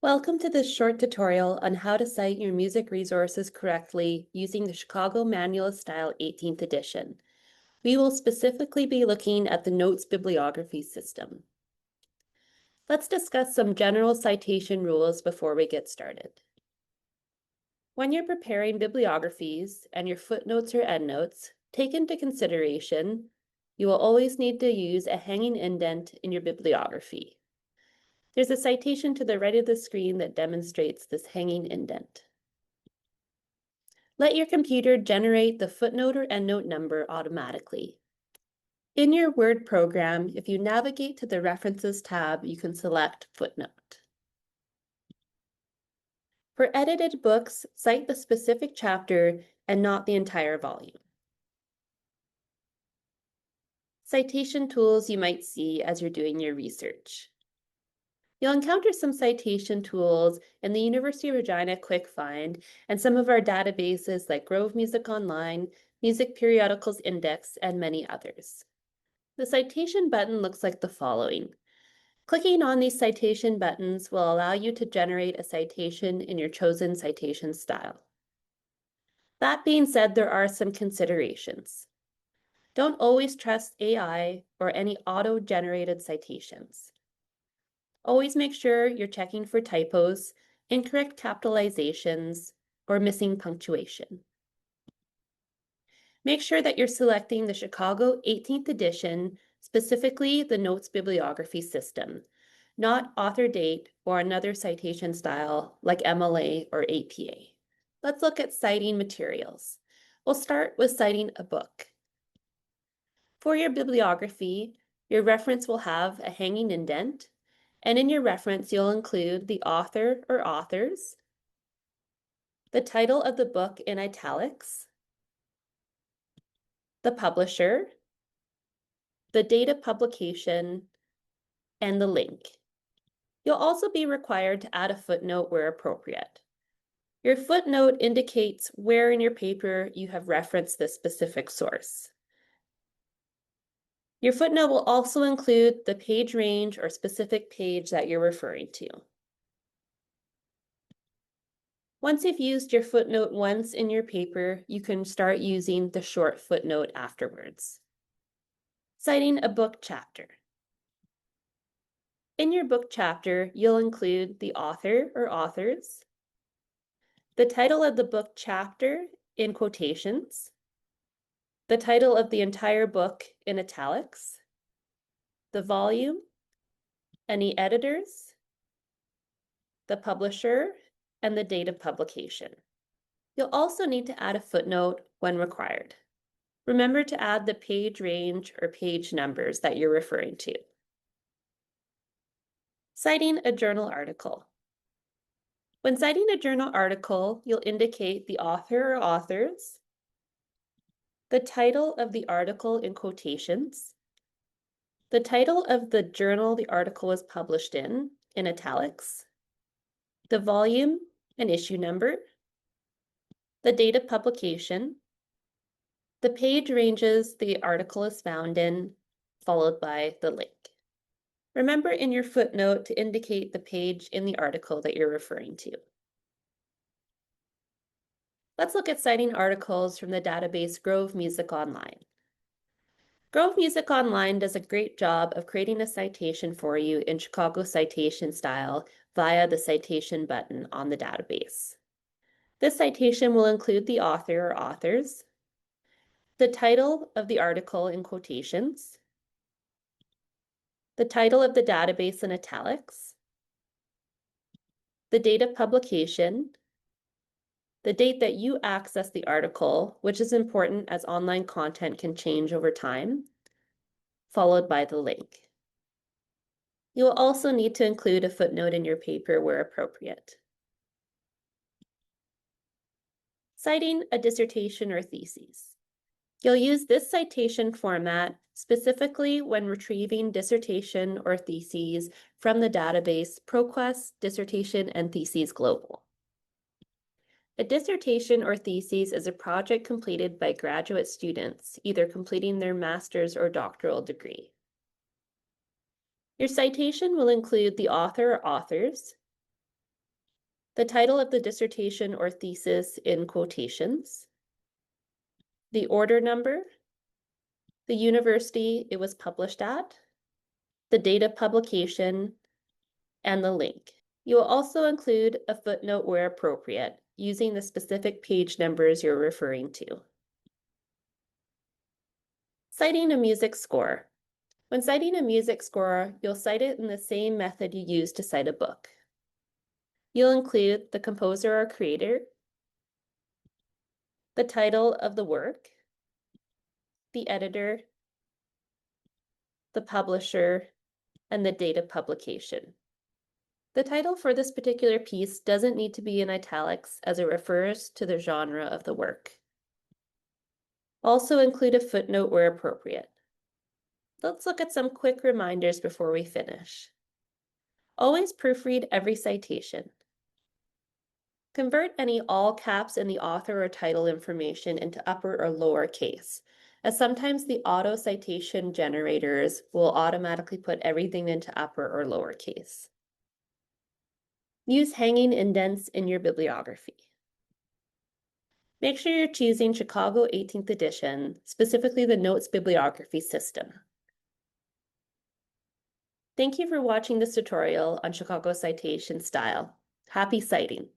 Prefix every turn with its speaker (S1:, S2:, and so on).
S1: Welcome to this short tutorial on how to cite your music resources correctly using the Chicago Manual of Style 18th edition. We will specifically be looking at the Notes bibliography system. Let's discuss some general citation rules before we get started. When you're preparing bibliographies and your footnotes or endnotes, take into consideration you will always need to use a hanging indent in your bibliography. There's a citation to the right of the screen that demonstrates this hanging indent. Let your computer generate the footnote or endnote number automatically. In your Word program, if you navigate to the References tab, you can select Footnote. For edited books, cite the specific chapter and not the entire volume. Citation tools you might see as you're doing your research. You'll encounter some citation tools in the University of Regina Quick Find and some of our databases like Grove Music Online, Music Periodicals Index, and many others. The citation button looks like the following. Clicking on these citation buttons will allow you to generate a citation in your chosen citation style. That being said, there are some considerations. Don't always trust AI or any auto-generated citations. Always make sure you're checking for typos, incorrect capitalizations, or missing punctuation. Make sure that you're selecting the Chicago 18th edition, specifically the Notes bibliography system, not author date or another citation style like MLA or APA. Let's look at citing materials. We'll start with citing a book. For your bibliography, your reference will have a hanging indent, and in your reference, you'll include the author or authors, the title of the book in italics, the publisher, the date of publication, and the link. You'll also be required to add a footnote where appropriate. Your footnote indicates where in your paper you have referenced this specific source. Your footnote will also include the page range or specific page that you're referring to. Once you've used your footnote once in your paper, you can start using the short footnote afterwards. Citing a book chapter. In your book chapter, you'll include the author or authors, the title of the book chapter in quotations, the title of the entire book in italics, the volume, any editors, the publisher, and the date of publication. You'll also need to add a footnote when required. Remember to add the page range or page numbers that you're referring to. Citing a journal article. When citing a journal article, you'll indicate the author or authors, the title of the article in quotations, the title of the journal the article was published in italics, the volume and issue number, the date of publication, the page ranges the article is found in, followed by the link. Remember in your footnote to indicate the page in the article that you're referring to. Let's look at citing articles from the database Grove Music Online. Grove Music Online does a great job of creating a citation for you in Chicago Citation Style via the citation button on the database. This citation will include the author or authors, the title of the article in quotations, the title of the database in italics, the date of publication, the date that you access the article, which is important as online content can change over time, followed by the link. You will also need to include a footnote in your paper where appropriate. Citing a dissertation or thesis. You'll use this citation format specifically when retrieving dissertation or theses from the database ProQuest Dissertation and Theses Global. A dissertation or thesis is a project completed by graduate students, either completing their master's or doctoral degree. Your citation will include the author or authors, the title of the dissertation or thesis in quotations, the order number, the university it was published at, the date of publication, and the link. You will also include a footnote where appropriate, using the specific page numbers you're referring to. Citing a music score. When citing a music score, you'll cite it in the same method you use to cite a book. You'll include the composer or creator, the title of the work, the editor, the publisher, and the date of publication. The title for this particular piece doesn't need to be in italics as it refers to the genre of the work. Also include a footnote where appropriate. Let's look at some quick reminders before we finish. Always proofread every citation. Convert any all caps in the author or title information into upper or lower case, as sometimes the auto citation generators will automatically put everything into upper or lower case. Use hanging indents in your bibliography. Make sure you're choosing Chicago 18th edition, specifically the Notes bibliography system. Thank you for watching this tutorial on Chicago Citation Style. Happy citing!